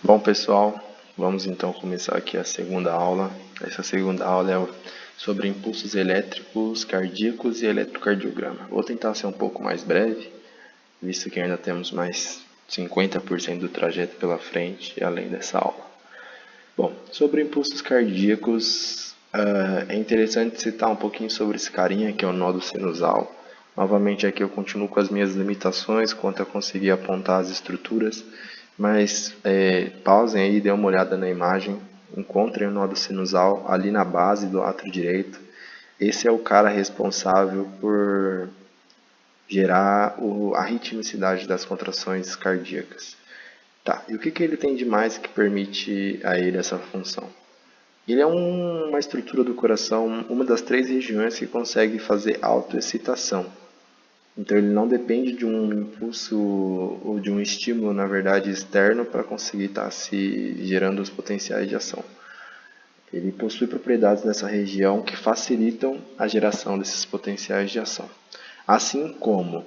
Bom, pessoal, vamos então começar aqui a segunda aula. Essa segunda aula é sobre impulsos elétricos, cardíacos e eletrocardiograma. Vou tentar ser um pouco mais breve, visto que ainda temos mais 50% do trajeto pela frente, além dessa aula. Bom, sobre impulsos cardíacos, é interessante citar um pouquinho sobre esse carinha, que é o nó do sinusal. Novamente aqui eu continuo com as minhas limitações quanto a conseguir apontar as estruturas, mas pausem aí, dêem uma olhada na imagem, encontrem o nó do sinusal ali na base do átrio direito. Esse é o cara responsável por gerar a ritmicidade das contrações cardíacas. Tá, e o que ele tem de mais que permite a ele essa função? Ele é uma estrutura do coração, uma das 3 regiões que consegue fazer autoexcitação. Então ele não depende de um impulso ou de um estímulo, na verdade, externo para conseguir estar se gerando os potenciais de ação. Ele possui propriedades nessa região que facilitam a geração desses potenciais de ação. Assim como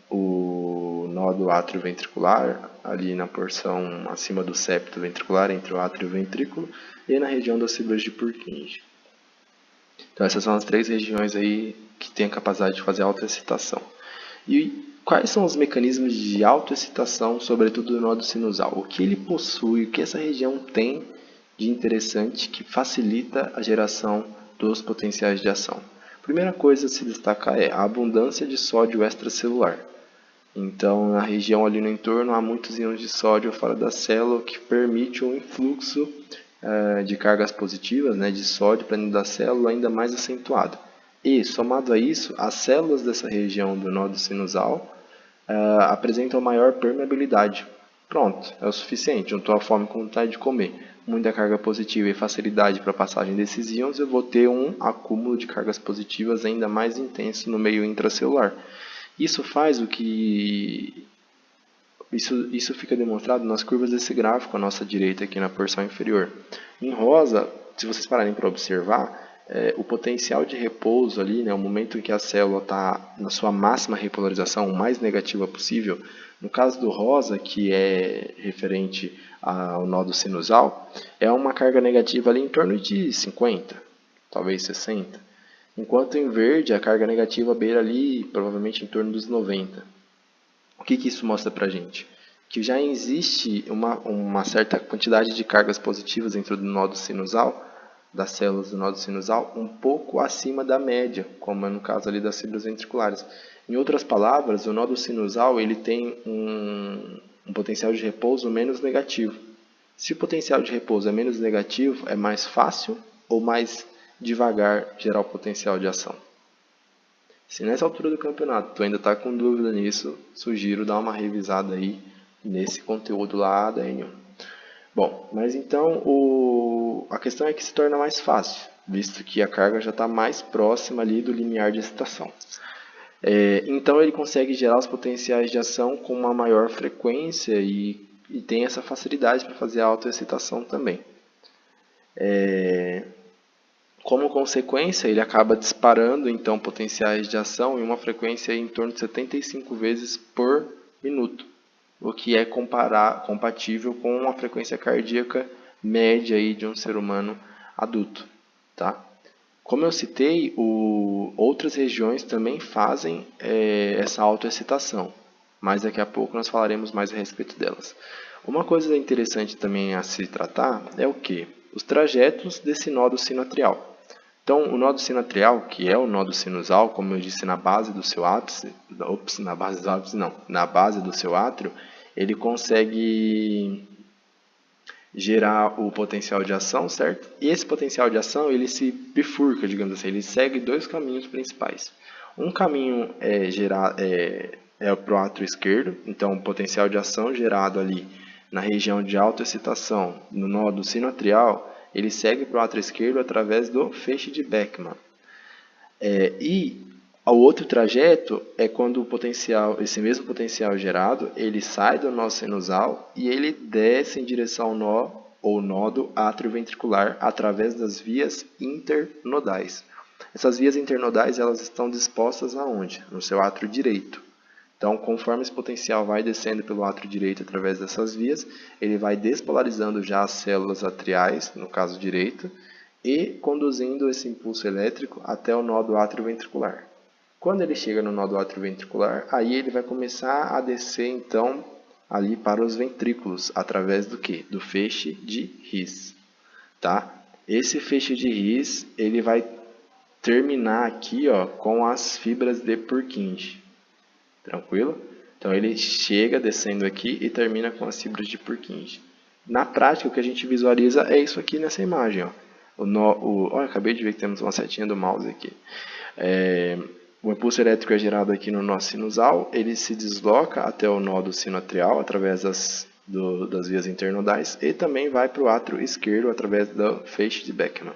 o nó do átrio ventricular, ali na porção acima do septo ventricular, entre o átrio e o ventrículo, e na região das fibras de Purkinje. Então essas são as 3 regiões aí que têm a capacidade de fazer autoexcitação. E quais são os mecanismos de autoexcitação, sobretudo do nó do sinusal? O que ele possui, o que essa região tem de interessante que facilita a geração dos potenciais de ação? Primeira coisa a se destacar é a abundância de sódio extracelular. Então, na região ali no entorno, há muitos íons de sódio fora da célula, o que permite um influxo de cargas positivas, né, de sódio para dentro da célula ainda mais acentuado. E, somado a isso, as células dessa região do nó sinusal apresentam maior permeabilidade. Pronto, é o suficiente. Juntou a fome com vontade de comer, muita carga positiva e facilidade para a passagem desses íons, eu vou ter um acúmulo de cargas positivas ainda mais intenso no meio intracelular. Isso faz o que isso fica demonstrado nas curvas desse gráfico à nossa direita aqui na porção inferior. Em rosa, se vocês pararem para observar, o potencial de repouso ali, né, o momento em que a célula está na sua máxima repolarização, o mais negativa possível, no caso do rosa, que é referente ao nódo sinusal, é uma carga negativa ali em torno de 50, talvez 60. Enquanto em verde, a carga negativa beira ali provavelmente em torno dos 90. O que isso mostra para a gente? Que já existe uma certa quantidade de cargas positivas dentro do nódo sinusal, das células do nódo sinusal, um pouco acima da média, como é no caso ali das fibras ventriculares. Em outras palavras, o nódo sinusal ele tem um potencial de repouso menos negativo. Se o potencial de repouso é menos negativo, é mais fácil ou mais devagar gerar o potencial de ação. Se nessa altura do campeonato tu ainda está com dúvida nisso, sugiro dar uma revisada aí nesse conteúdo lá da N1. Bom, mas então a questão é que se torna mais fácil, visto que a carga já está mais próxima ali do limiar de excitação. Então ele consegue gerar os potenciais de ação com uma maior frequência e tem essa facilidade para fazer a autoexcitação também. Como consequência, ele acaba disparando então potenciais de ação em uma frequência em torno de 75 vezes por minuto, o que é compatível com a frequência cardíaca média aí de um ser humano adulto. Tá? Como eu citei, outras regiões também fazem essa autoexcitação, mas daqui a pouco nós falaremos mais a respeito delas. Uma coisa interessante também a se tratar é o que? Os trajetos desse nódo sinoatrial. Então, o nódo sinoatrial, que é o nódo sinusal, como eu disse, na base do seu ápice, na base do seu átrio, ele consegue gerar o potencial de ação, certo? E esse potencial de ação, ele se bifurca, digamos assim, ele segue 2 caminhos principais. Um caminho é para o átrio esquerdo, então o potencial de ação gerado ali na região de autoexcitação, no nódo sinoatrial, ele segue para o átrio esquerdo através do feixe de Beckmann. E o outro trajeto é quando esse mesmo potencial gerado, ele sai do nó sinusal e ele desce em direção ao nó ou nódo atrioventricular através das vias internodais. Essas vias internodais elas estão dispostas aonde? No seu átrio direito. Então, conforme esse potencial vai descendo pelo átrio direito através dessas vias, ele vai despolarizando já as células atriais, no caso direito, e conduzindo esse impulso elétrico até o nó do átrio ventricular. Quando ele chega no nó do átrio ventricular, aí ele vai começar a descer, então, ali para os ventrículos, através do quê? Do feixe de His. Tá? Esse feixe de His, ele vai terminar aqui, ó, com as fibras de Purkinje. Tranquilo? Então ele chega descendo aqui e termina com as fibras de Purkinje. Na prática, o que a gente visualiza é isso aqui nessa imagem. Ó. Acabei de ver que temos uma setinha do mouse aqui. O impulso elétrico é gerado aqui no nó sinusal, ele se desloca até o nó do sino atrial através das vias internodais e também vai para o átrio esquerdo através do feixe de Beckmann.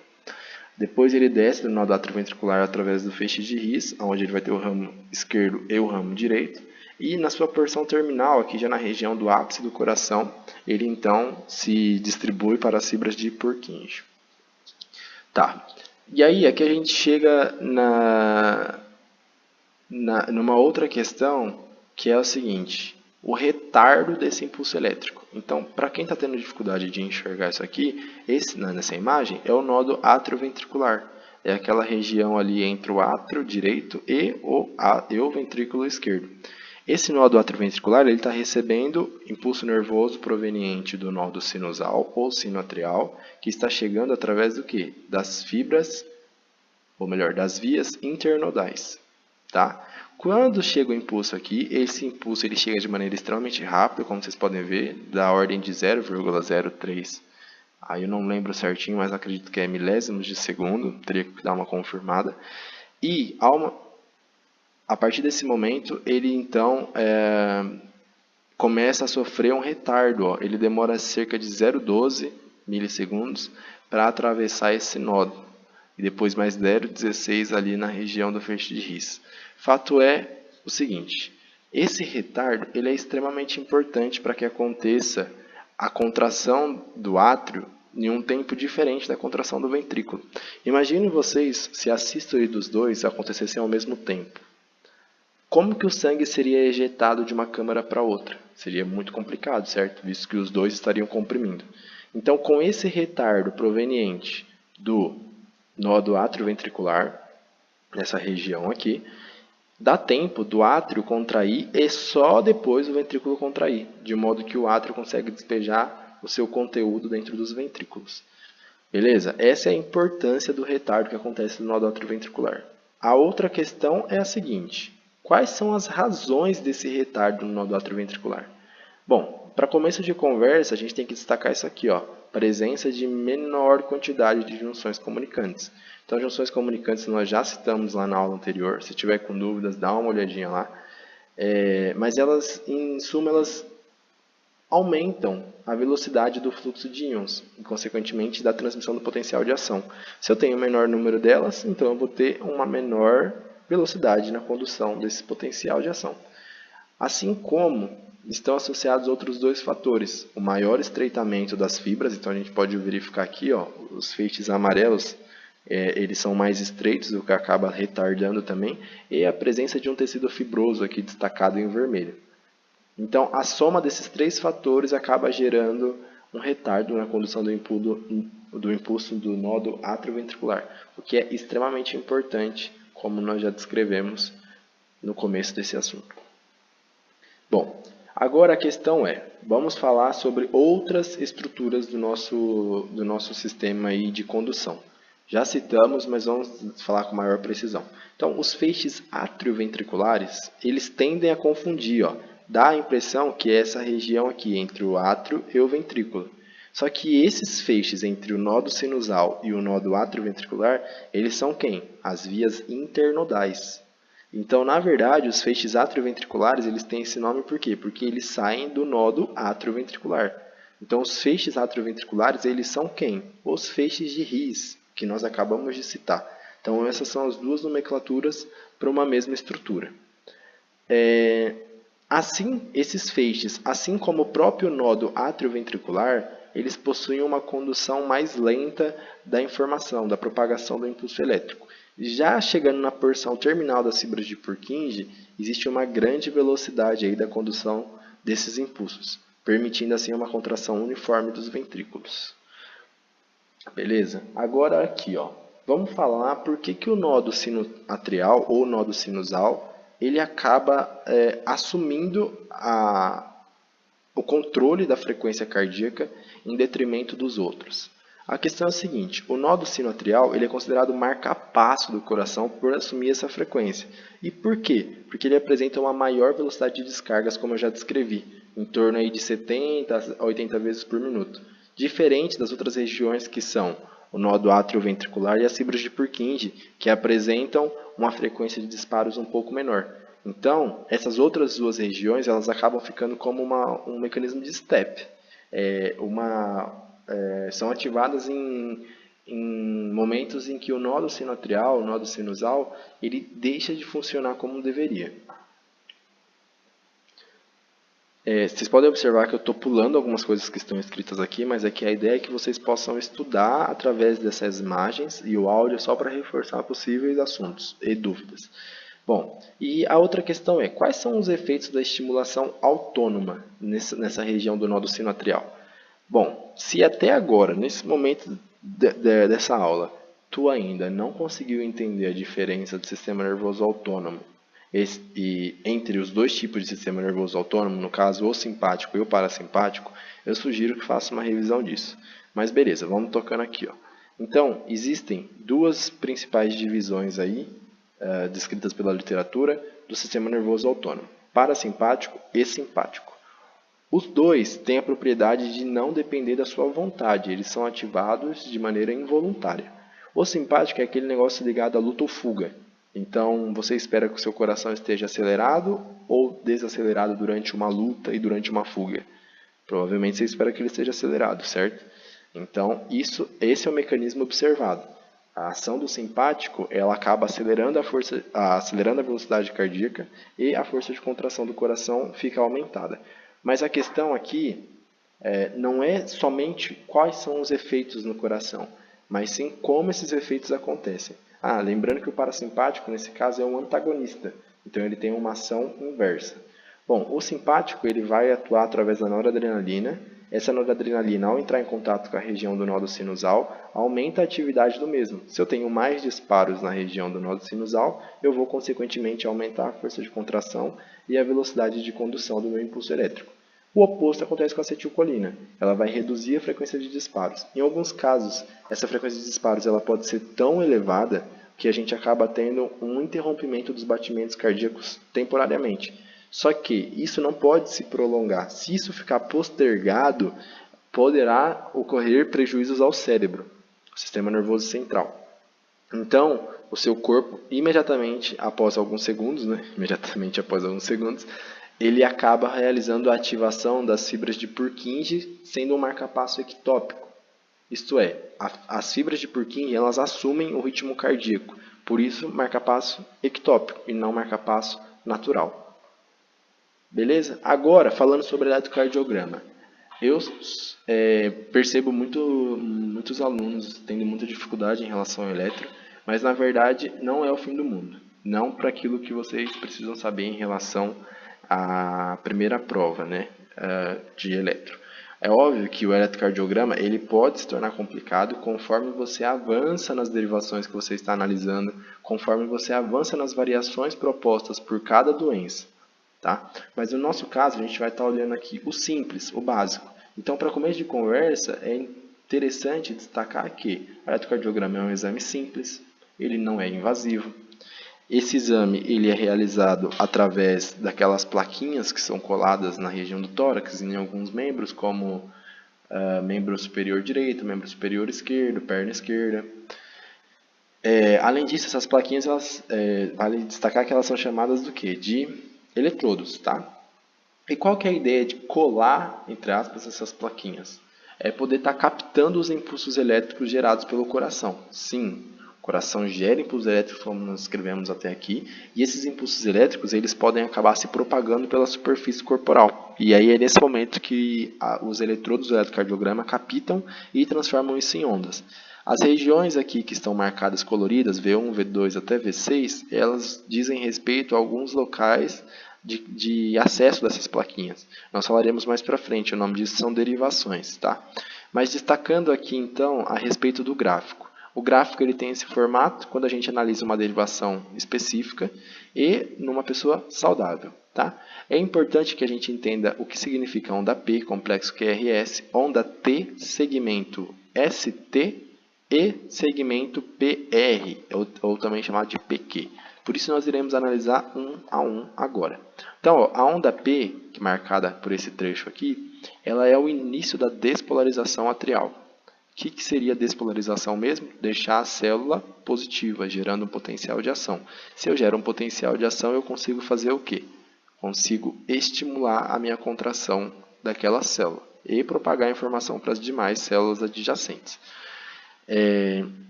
Depois ele desce do nó do átrio ventricular através do feixe de His, onde ele vai ter o ramo esquerdo e o ramo direito. E na sua porção terminal, aqui já na região do ápice do coração, ele então se distribui para as fibras de Purkinje. Tá. E aí, aqui a gente chega numa outra questão, que é o seguinte: o retardo desse impulso elétrico. Então, para quem está tendo dificuldade de enxergar isso aqui, nessa imagem é o nó do átrio ventricular. É aquela região ali entre o átrio direito e o ventrículo esquerdo. Esse nó do átrio ventricular ele está recebendo impulso nervoso proveniente do nó do sinusal ou sino atrial, que está chegando através do quê? Das fibras, ou melhor, das vias internodais. Tá? Quando chega o impulso aqui, esse impulso ele chega de maneira extremamente rápida, como vocês podem ver, da ordem de 0,03. Aí eu não lembro certinho, mas acredito que é milésimos de segundo, teria que dar uma confirmada. E a partir desse momento, ele então começa a sofrer um retardo. Ó. Ele demora cerca de 0,12 milissegundos para atravessar esse nó. E depois mais 0,16 ali na região do feixe de His. Fato é o seguinte: esse retardo ele é extremamente importante para que aconteça a contração do átrio em um tempo diferente da contração do ventrículo. Imaginem vocês se a sístole dos dois acontecessem ao mesmo tempo. Como que o sangue seria ejetado de uma câmara para outra? Seria muito complicado, certo? Visto que os dois estariam comprimindo. Então, com esse retardo proveniente do nó do átrio ventricular, nessa região aqui, dá tempo do átrio contrair e só depois o ventrículo contrair, de modo que o átrio consegue despejar o seu conteúdo dentro dos ventrículos. Beleza? Essa é a importância do retardo que acontece no nó do átrio ventricular. A outra questão é a seguinte: quais são as razões desse retardo no nó do átrio ventricular? Bom, para começo de conversa, a gente tem que destacar isso aqui, ó, presença de menor quantidade de junções comunicantes. Então, junções comunicantes nós já citamos lá na aula anterior. Se tiver com dúvidas, dá uma olhadinha lá. Mas elas, em suma, elas aumentam a velocidade do fluxo de íons e, consequentemente, da transmissão do potencial de ação. Se eu tenho um menor número delas, então eu vou ter uma menor velocidade na condução desse potencial de ação. Assim como estão associados outros dois fatores: o maior estreitamento das fibras. Então a gente pode verificar aqui, ó, os feixes amarelos, eles são mais estreitos, o que acaba retardando também, e a presença de um tecido fibroso aqui destacado em vermelho. Então a soma desses três fatores acaba gerando um retardo na condução do impulso do nó do átrio ventricular, o que é extremamente importante, como nós já descrevemos no começo desse assunto. Bom, agora a questão vamos falar sobre outras estruturas do nosso sistema aí de condução. Já citamos, mas vamos falar com maior precisão. Então, os feixes atrioventriculares, eles tendem a confundir, ó, dá a impressão que é essa região aqui entre o átrio e o ventrículo. Só que esses feixes entre o nó do sinusal e o nó do atrioventricular, eles são quem? As vias internodais. Então, na verdade, os feixes atrioventriculares, eles têm esse nome por quê? Porque eles saem do nó do atrioventricular. Então, os feixes atrioventriculares, eles são quem? Os feixes de His, que nós acabamos de citar. Então, essas são as duas nomenclaturas para uma mesma estrutura. Assim, esses feixes, assim como o próprio nó do atrioventricular, eles possuem uma condução mais lenta da informação, da propagação do impulso elétrico, Já chegando na porção terminal das fibras de Purkinje, existe uma grande velocidade aí da condução desses impulsos, permitindo assim uma contração uniforme dos ventrículos. Beleza? Agora aqui, ó, vamos falar por que o nódo sinoatrial ou nódo sinusal ele acaba assumindo o controle da frequência cardíaca em detrimento dos outros. A questão é a seguinte, o nódo sinoatrial ele é considerado marca-passo do coração por assumir essa frequência. E por quê? Porque ele apresenta uma maior velocidade de descargas, como eu já descrevi, em torno aí de 70 a 80 vezes por minuto. Diferente das outras regiões que são o nódo atrioventricular e as fibras de Purkinje, que apresentam uma frequência de disparos um pouco menor. Então, essas outras duas regiões elas acabam ficando como um mecanismo de step. São ativadas em momentos em que o nódo sinoatrial, o nódo sinusal, ele deixa de funcionar como deveria. Vocês podem observar que eu estou pulando algumas coisas que estão escritas aqui, mas aqui a ideia é que vocês possam estudar através dessas imagens e o áudio só para reforçar possíveis assuntos e dúvidas. Bom, e a outra questão é, quais são os efeitos da estimulação autônoma nessa região do nódo sinoatrial? Bom, se até agora, nesse momento dessa aula, tu ainda não conseguiu entender a diferença do sistema nervoso autônomo e entre os dois tipos de sistema nervoso autônomo, no caso o simpático e o parasimpático, eu sugiro que faça uma revisão disso. Mas beleza, vamos tocando aqui. Ó. Então, existem duas principais divisões aí, descritas pela literatura, do sistema nervoso autônomo, parasimpático e simpático. Os dois têm a propriedade de não depender da sua vontade, eles são ativados de maneira involuntária. O simpático é aquele negócio ligado à luta ou fuga. Então, você espera que o seu coração esteja acelerado ou desacelerado durante uma luta e durante uma fuga. Provavelmente você espera que ele esteja acelerado, certo? Então, esse é o mecanismo observado. A ação do simpático ela acaba acelerando a velocidade cardíaca e a força de contração do coração fica aumentada. Mas a questão aqui não é somente quais são os efeitos no coração, mas sim como esses efeitos acontecem. Lembrando que o parasimpático, nesse caso, é um antagonista, então ele tem uma ação inversa. Bom, o simpático ele vai atuar através da noradrenalina. Essa noradrenalina, ao entrar em contato com a região do nódo sinusal, aumenta a atividade do mesmo. Se eu tenho mais disparos na região do nódo sinusal, eu vou, consequentemente, aumentar a força de contração e a velocidade de condução do meu impulso elétrico. O oposto acontece com a acetilcolina. Ela vai reduzir a frequência de disparos. Em alguns casos, essa frequência de disparos ela pode ser tão elevada que a gente acaba tendo um interrompimento dos batimentos cardíacos temporariamente. Só que isso não pode se prolongar. Se isso ficar postergado, poderá ocorrer prejuízos ao cérebro, o sistema nervoso central. Então, o seu corpo, imediatamente após alguns segundos, ele acaba realizando a ativação das fibras de Purkinje, sendo um marcapasso ectópico. Isto é, as fibras de Purkinje elas assumem o ritmo cardíaco, por isso marcapasso ectópico e não marcapasso natural. Beleza? Agora, falando sobre eletrocardiograma. Eu percebo muitos alunos tendo muita dificuldade em relação ao eletro, mas na verdade não é o fim do mundo. Não para aquilo que vocês precisam saber em relação à primeira prova, né, de eletro. É óbvio que o eletrocardiograma ele pode se tornar complicado conforme você avança nas derivações que você está analisando, conforme você avança nas variações propostas por cada doença. Tá? Mas no nosso caso, a gente vai estar olhando aqui o simples, o básico. Então, para começo de conversa, é interessante destacar que o eletrocardiograma é um exame simples, ele não é invasivo. Esse exame ele é realizado através daquelas plaquinhas que são coladas na região do tórax em alguns membros, como membro superior direito, membro superior esquerdo, perna esquerda. Além disso, essas plaquinhas, vale destacar que elas são chamadas do quê? De eletrodos, tá? E qual que é a ideia de colar, entre aspas, essas plaquinhas? É poder estar captando os impulsos elétricos gerados pelo coração. Sim, o coração gera impulsos elétricos, como nós escrevemos até aqui, e esses impulsos elétricos eles podem acabar se propagando pela superfície corporal. E aí é nesse momento que os eletrodos do eletrocardiograma captam e transformam isso em ondas. As regiões aqui que estão marcadas coloridas, V1, V2 até V6, elas dizem respeito a alguns locais de acesso dessas plaquinhas. Nós falaremos mais para frente, o nome disso são derivações, tá? Mas destacando aqui então a respeito do gráfico. O gráfico ele tem esse formato quando a gente analisa uma derivação específica e numa pessoa saudável. Tá? É importante que a gente entenda o que significa onda P, complexo QRS, onda T, segmento ST e segmento PR, ou também chamado de PQ. Por isso nós iremos analisar um a um agora. Então, ó, a onda P, que é marcada por esse trecho aqui, ela é o início da despolarização atrial. O que seria despolarização mesmo? Deixar a célula positiva, gerando um potencial de ação. Se eu gero um potencial de ação, eu consigo fazer o quê? Consigo estimular a minha contração daquela célula e propagar a informação para as demais células adjacentes.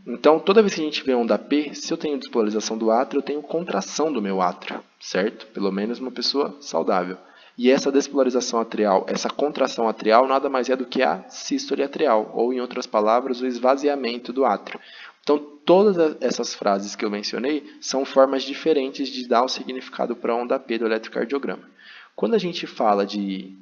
Então, toda vez que a gente vê onda P, se eu tenho despolarização do átrio, eu tenho contração do meu átrio, certo? Pelo menos uma pessoa saudável. E essa despolarização atrial, essa contração atrial, nada mais é do que a sístole atrial, ou em outras palavras, o esvaziamento do átrio. Então, todas essas frases que eu mencionei são formas diferentes de dar o significado para a onda P do eletrocardiograma. Quando a gente fala de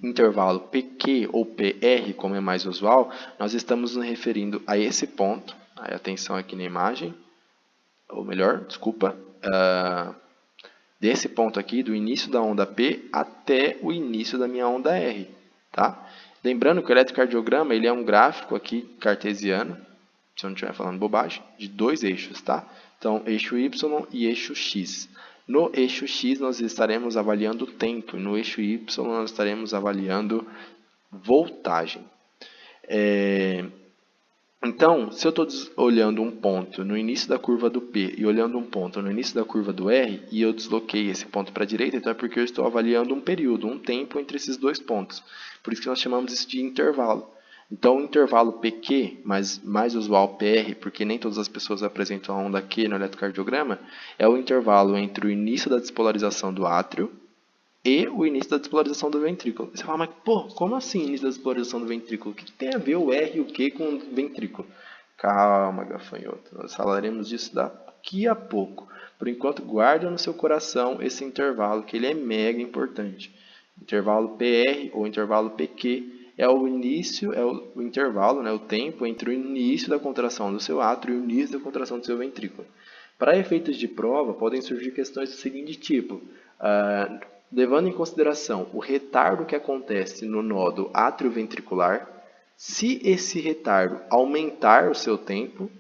intervalo PQ ou PR, como é mais usual, nós estamos nos referindo a esse ponto. Aí, atenção aqui na imagem, ou melhor, desculpa, desse ponto aqui, do início da onda P até o início da minha onda R. Tá? Lembrando que o eletrocardiograma ele é um gráfico aqui cartesiano, se eu não estiver falando bobagem, de dois eixos. Tá? Então, eixo Y e eixo X. No eixo X, nós estaremos avaliando o tempo, e no eixo Y, nós estaremos avaliando voltagem. Então, se eu estou olhando um ponto no início da curva do P e olhando um ponto no início da curva do R, e eu desloquei esse ponto para a direita, então é porque eu estou avaliando um período, um tempo entre esses dois pontos. Por isso que nós chamamos isso de intervalo. Então, o intervalo PQ, mas mais usual PR, porque nem todas as pessoas apresentam a onda Q no eletrocardiograma, é o intervalo entre o início da despolarização do átrio e o início da despolarização do ventrículo. Você fala, mas pô, como assim início da despolarização do ventrículo? O que tem a ver o R e o Q com o ventrículo? Calma, gafanhoto. Nós falaremos disso daqui a pouco. Por enquanto, guarda no seu coração esse intervalo, que ele é mega importante. Intervalo PR ou intervalo PQ é o início, é o intervalo, né, o tempo entre o início da contração do seu átrio e o início da contração do seu ventrículo. Para efeitos de prova, podem surgir questões do seguinte tipo: levando em consideração o retardo que acontece no nódo atrioventricular, se esse retardo aumentar o seu tempo,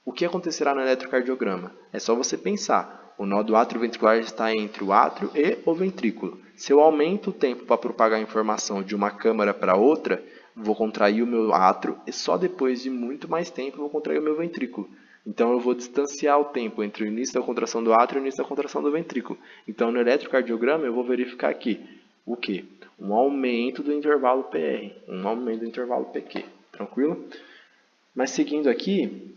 o que acontecerá no eletrocardiograma? É só você pensar. O nó do átrio ventricular está entre o átrio e o ventrículo. Se eu aumento o tempo para propagar a informação de uma câmara para outra, vou contrair o meu átrio e só depois de muito mais tempo vou contrair o meu ventrículo. Então eu vou distanciar o tempo entre o início da contração do átrio e o início da contração do ventrículo. Então no eletrocardiograma eu vou verificar aqui o quê? Um aumento do intervalo PR, um aumento do intervalo PQ. Tranquilo? Mas seguindo aqui,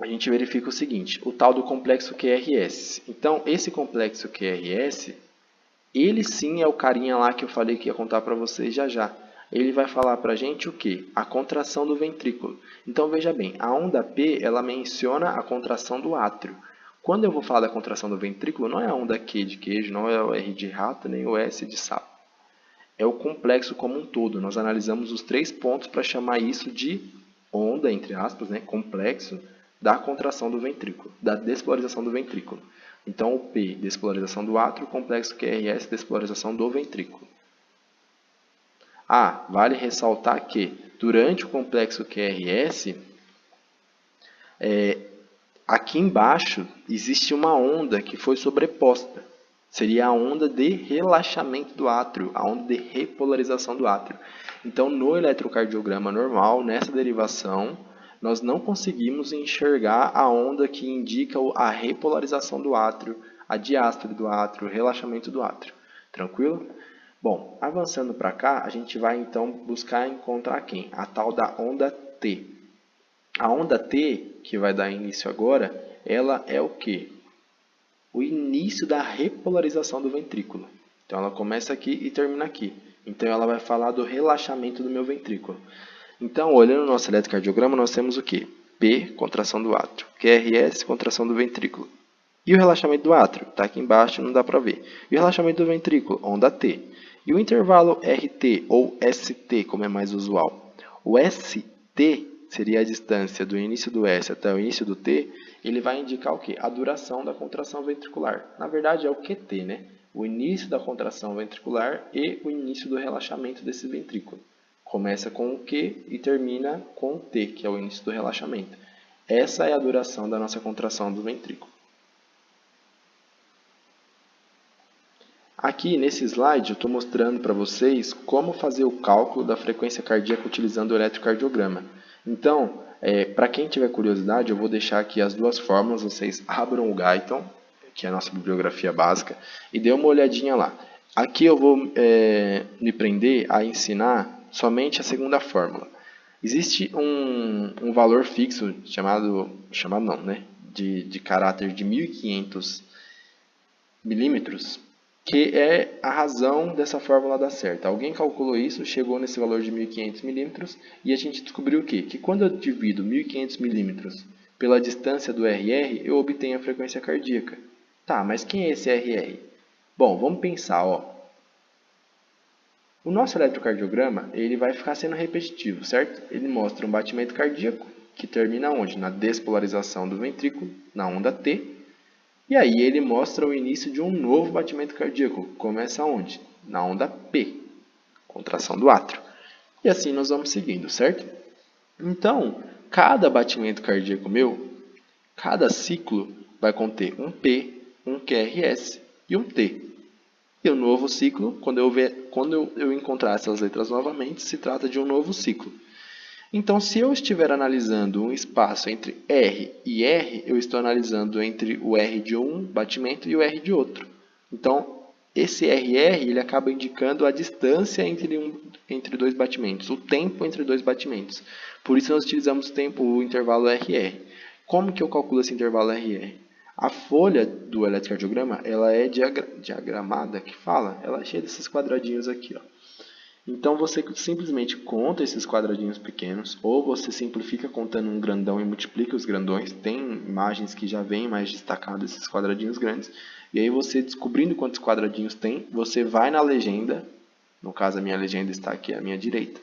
a gente verifica o seguinte, o tal do complexo QRS. Então, esse complexo QRS, ele sim é o carinha lá que eu falei que ia contar para vocês já já. Ele vai falar para a gente o quê? A contração do ventrículo. Então, veja bem, a onda P, ela menciona a contração do átrio. Quando eu vou falar da contração do ventrículo, não é a onda Q de queijo, não é o R de rato, nem o S de sapo. É o complexo como um todo. Nós analisamos os 3 pontos para chamar isso de onda, entre aspas, né, complexo, da contração do ventrículo, da despolarização do ventrículo. Então, o P, despolarização do átrio, complexo QRS, despolarização do ventrículo. Vale ressaltar que, durante o complexo QRS, aqui embaixo existe uma onda que foi sobreposta. Seria a onda de relaxamento do átrio, a onda de repolarização do átrio. Então, no eletrocardiograma normal, nessa derivação, nós não conseguimos enxergar a onda que indica a repolarização do átrio, a diástole do átrio, o relaxamento do átrio. Tranquilo? Bom, avançando para cá, a gente vai então buscar encontrar quem? A tal da onda T. A onda T, que vai dar início agora, ela é o quê? O início da repolarização do ventrículo. Então, ela começa aqui e termina aqui. Então, ela vai falar do relaxamento do meu ventrículo. Então, olhando o nosso eletrocardiograma, nós temos o quê? P, contração do átrio. QRS, contração do ventrículo. E o relaxamento do átrio? Está aqui embaixo, não dá para ver. E o relaxamento do ventrículo? Onda T. E o intervalo RT, ou ST, como é mais usual? O ST seria a distância do início do S até o início do T. Ele vai indicar o quê? A duração da contração ventricular. Na verdade, é o QT, né? O início da contração ventricular e o início do relaxamento desse ventrículo. Começa com o Q e termina com o T, que é o início do relaxamento. Essa é a duração da nossa contração do ventrículo. Aqui nesse slide eu estou mostrando para vocês como fazer o cálculo da frequência cardíaca utilizando o eletrocardiograma. Então, para quem tiver curiosidade, eu vou deixar aqui as duas fórmulas, vocês abram o Guyton, que é a nossa bibliografia básica, e dê uma olhadinha lá. Aqui eu vou me prender a ensinar somente a segunda fórmula. Existe um valor fixo de caráter de 1500 milímetros, que é a razão dessa fórmula dar certo. Alguém calculou isso, chegou nesse valor de 1500 milímetros e a gente descobriu o quê? Que quando eu divido 1500 milímetros pela distância do RR, eu obtenho a frequência cardíaca. Tá, mas quem é esse RR? Bom, vamos pensar, ó. O nosso eletrocardiograma ele vai ficar sendo repetitivo, certo? Ele mostra um batimento cardíaco que termina onde? Na despolarização do ventrículo, na onda T. E aí ele mostra o início de um novo batimento cardíaco. Começa onde? Na onda P, contração do átrio. E assim nós vamos seguindo, certo? Então, cada batimento cardíaco meu, cada ciclo vai conter um P, um QRS e um T. E o novo ciclo, quando eu encontrar essas letras novamente, se trata de um novo ciclo. Então, se eu estiver analisando um espaço entre R e R, eu estou analisando entre o R de um batimento e o R de outro. Então, esse RR ele acaba indicando a distância entre dois batimentos, o tempo entre dois batimentos. Por isso, nós utilizamos o intervalo RR. Como que eu calculo esse intervalo RR? A folha do eletrocardiograma ela é diagramada, ela é cheia desses quadradinhos aqui, ó. Então você simplesmente conta esses quadradinhos pequenos, ou você simplifica contando um grandão e multiplica os grandões. Tem imagens que já vêm mais destacados esses quadradinhos grandes. E aí você descobrindo quantos quadradinhos tem, você vai na legenda, no caso a minha legenda está aqui à minha direita,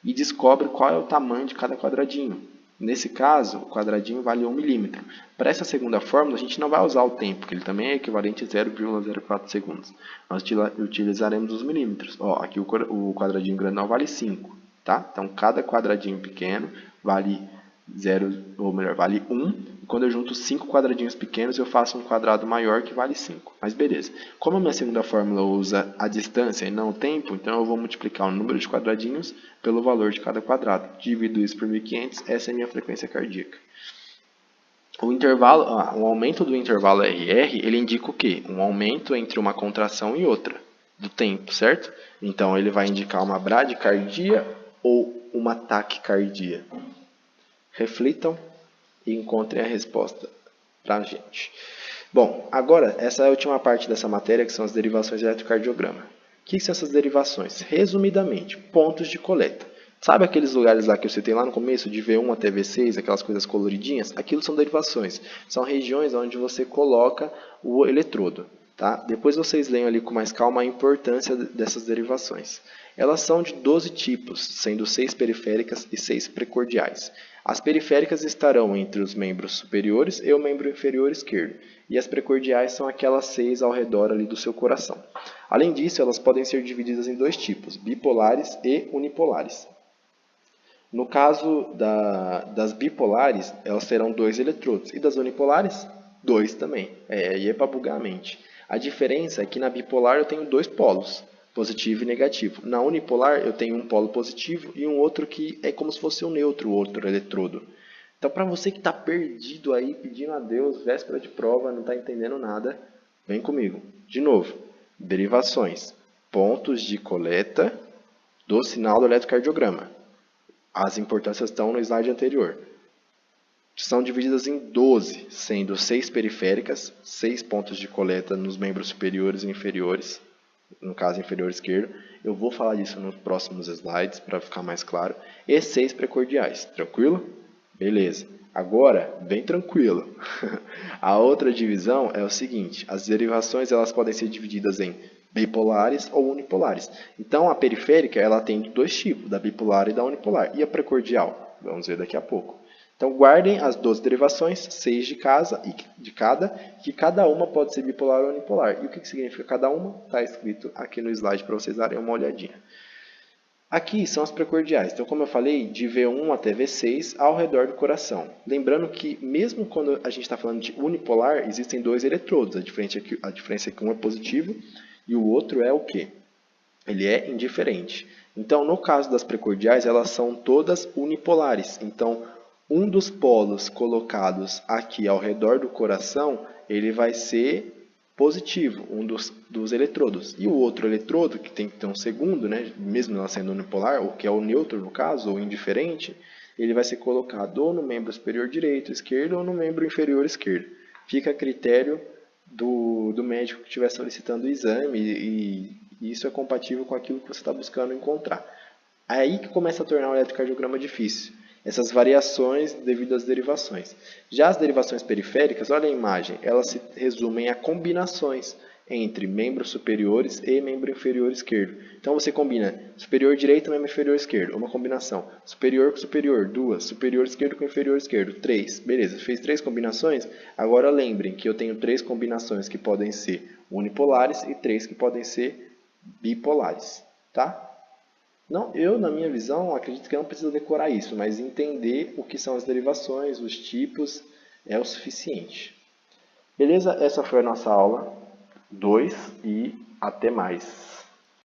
e descobre qual é o tamanho de cada quadradinho. Nesse caso, o quadradinho vale 1 milímetro. Para essa segunda fórmula, a gente não vai usar o tempo, que ele também é equivalente a 0,04 segundos. Nós utilizaremos os milímetros. Ó, aqui o quadradinho grandão vale 5. Tá? Então, cada quadradinho pequeno vale vale 1. E quando eu junto 5 quadradinhos pequenos, eu faço um quadrado maior que vale 5. Mas beleza. Como a minha segunda fórmula usa a distância e não o tempo, então eu vou multiplicar o número de quadradinhos pelo valor de cada quadrado. Divido isso por 1500, essa é a minha frequência cardíaca. O aumento do intervalo RR, ele indica o quê? Um aumento entre uma contração e outra do tempo, certo? Então ele vai indicar uma bradicardia ou uma taquicardia. Reflitam e encontrem a resposta para a gente. Bom, agora essa é a última parte dessa matéria, que são as derivações de eletrocardiograma. O que são essas derivações? Resumidamente, pontos de coleta. Sabe aqueles lugares lá que eu citei lá no começo, de V1 até V6, aquelas coisas coloridinhas? Aquilo são derivações. São regiões onde você coloca o eletrodo. Tá? Depois vocês leiam ali com mais calma a importância dessas derivações. Elas são de 12 tipos, sendo 6 periféricas e 6 precordiais. As periféricas estarão entre os membros superiores e o membro inferior esquerdo. E as precordiais são aquelas 6 ao redor ali do seu coração. Além disso, elas podem ser divididas em dois tipos, bipolares e unipolares. No caso das bipolares, elas terão 2 eletrodos. E das unipolares, 2 também. Aí é para bugar a mente. A diferença é que na bipolar eu tenho 2 polos, positivo e negativo. Na unipolar eu tenho um polo positivo e um outro que é como se fosse um neutro, o outro eletrodo. Então, para você que está perdido aí, pedindo a Deus, véspera de prova, não está entendendo nada, vem comigo. De novo, derivações, pontos de coleta do sinal do eletrocardiograma. As importâncias estão no slide anterior. São divididas em 12, sendo 6 periféricas, 6 pontos de coleta nos membros superiores e inferiores, no caso inferior esquerdo. Eu vou falar disso nos próximos slides para ficar mais claro. E 6 precordiais, tranquilo? Beleza. Agora, bem tranquilo. A outra divisão é o seguinte, as derivações elas podem ser divididas em bipolares ou unipolares. Então, a periférica ela tem dois tipos, da bipolar e da unipolar. E a precordial? Vamos ver daqui a pouco. Então, guardem as 12 derivações, 6 de cada, que cada uma pode ser bipolar ou unipolar. E o que significa cada uma? Está escrito aqui no slide para vocês darem uma olhadinha. Aqui são as precordiais. Então, como eu falei, de V1 até V6 ao redor do coração. Lembrando que, mesmo quando a gente está falando de unipolar, existem dois eletrodos. A diferença é que um é positivo e o outro é o quê? Ele é indiferente. Então, no caso das precordiais, elas são todas unipolares. Então, um dos polos colocados aqui ao redor do coração, ele vai ser positivo, um dos eletrodos. E o outro eletrodo, que tem que ter um segundo, né, mesmo ela sendo unipolar, ou que é o neutro no caso, ou indiferente, ele vai ser colocado ou no membro superior direito, esquerdo, ou no membro inferior esquerdo. Fica a critério do médico que estiver solicitando o exame e isso é compatível com aquilo que você está buscando encontrar. É aí que começa a tornar o eletrocardiograma difícil. Essas variações devido às derivações. Já as derivações periféricas, olha a imagem, elas se resumem a combinações entre membros superiores e membro inferior esquerdo. Então você combina superior direito e membro inferior esquerdo, uma combinação. Superior com superior, duas. Superior esquerdo com inferior esquerdo, três. Beleza, fez 3 combinações? Agora lembrem que eu tenho 3 combinações que podem ser unipolares e 3 que podem ser bipolares, tá? Não, eu, na minha visão, acredito que não precisa decorar isso, mas entender o que são as derivações, os tipos, é o suficiente. Beleza? Essa foi a nossa aula 2 e até mais.